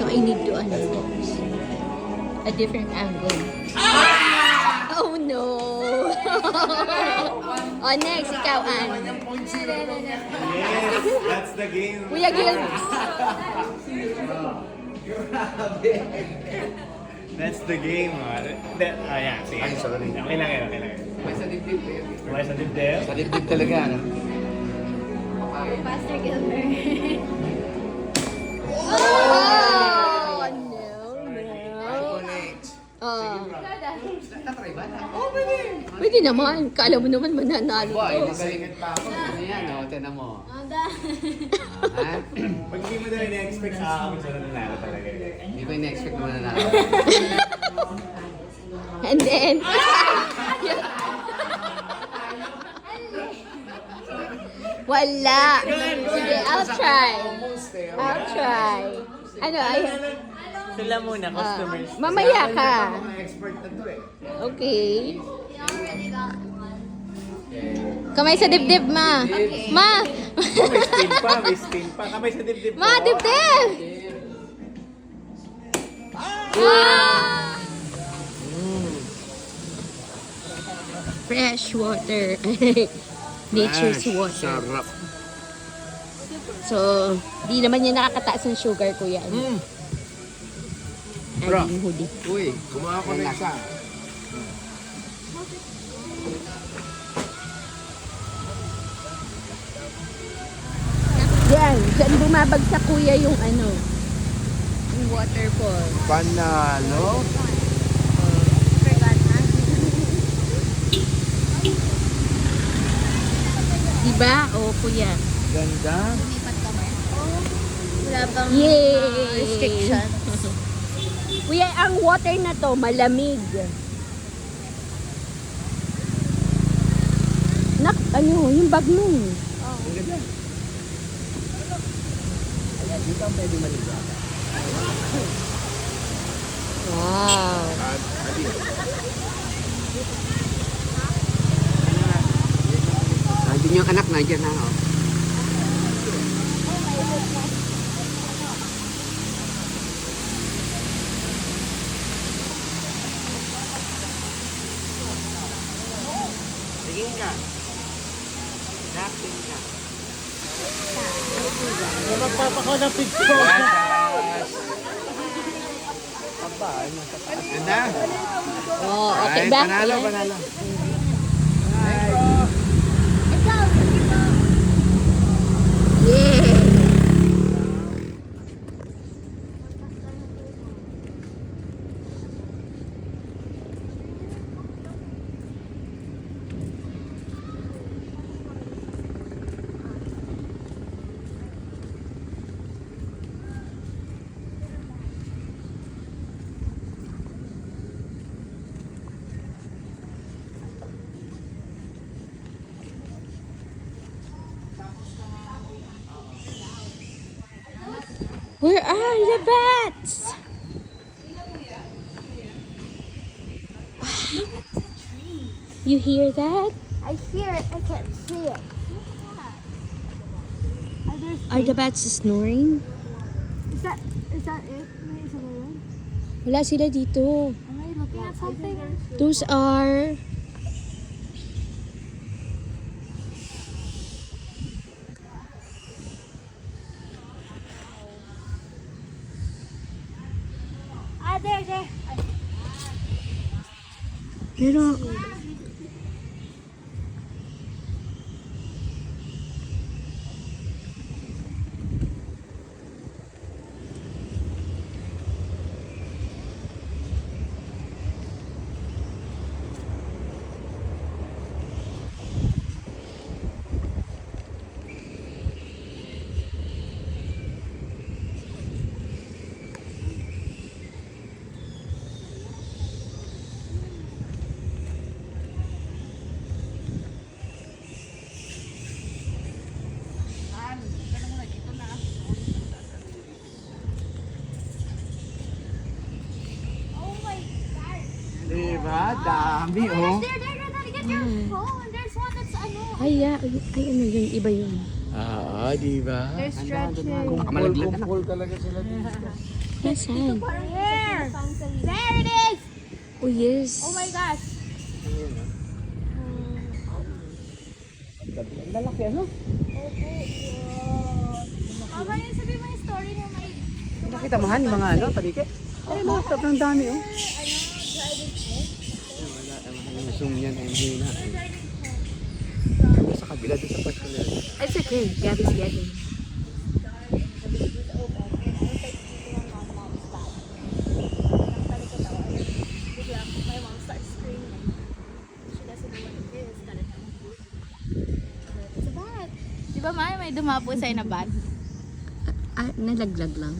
So I need to a different angle. Oh no! Oh, next, ikaw, Ann. Yes, that's the game. Kuya Gil. That's the game. Yeah, sige. Ay, sorry. Okay lang yan, okay lang yan. May sa dibdib eh. May sa dibdib? Sa dibdib talaga, ano? Pastor Gilbert. Oh, no, iPhone no. 8. Oh. Tatry ba? Pwede naman. Kala mo naman mananalo Boy, to. magalingan pa ako. Ano yan, o? Tinan mo. Anda. Ha? Pag hindi mo na ina-expect sa akin, sa nanalo talaga. Hindi ko in-expect naman na And then, wala. Sige, I'll try. I'll try. Ano, Sila muna, customers. mamaya ka. Mga expert na to eh. Okay. We already got one. Kamay sa dibdib, ma. Ma! Oh, may steam pa. Kamay sa dibdib Ma, dibdib! Ah! Fresh water. Nature's water. Sarap. So, di naman yan nakakataas ng sugar ko yan. Bro. Aling huli. Uy, gumawa ko na isa. Yan, dyan bumabagsak kuya yung yung waterfall. Panalo. Forgot na. Diba? O kuya. Ganda. Lumipat kami. Wala bang Yay! restrictions? Kuya, ang water na to malamig. Yung bag mo. Ang ganda. Dito ang pwede maliga. Wow. Nandiyan yung anak, nandiyan na. Oh. Sige ka. Dapping ka. Magpapakaw ng picture. Aba, ay nasa taas. Ganda. Oh, okay, Ay, back. panalo, yan. panalo. Ikaw, ikaw. Yeah. Where are the bats? You hear that? I hear it. I can't see it. Are the bats snoring? Is that it? Is it alone? Wala sila dito. Am I looking at something? Those are... There. Pero... Diba? Dami, oh. There. Get your phone. There's one that's ano. Ay, ano yun? Iba yun. Ah, Ah, di ba? They're stretching. Kumpul talaga sila dito. Nasaan? There! There it is! Oh, yes. Oh my gosh! Lalaki ano? Mama, yun sabi mo yung story mo may Nakita mo han, mga ano, palike? Ay, mga sobrang dami oh. Wala, ang zoom yan, ay hindi na. Sa kabila, doon sa particular. It's okay. Gabby's getting. my mom starts screaming. She doesn't know what it is. It's a bat. Di ba, Ma? May dumapo sa'yo na bat? Ah, nalaglag lang.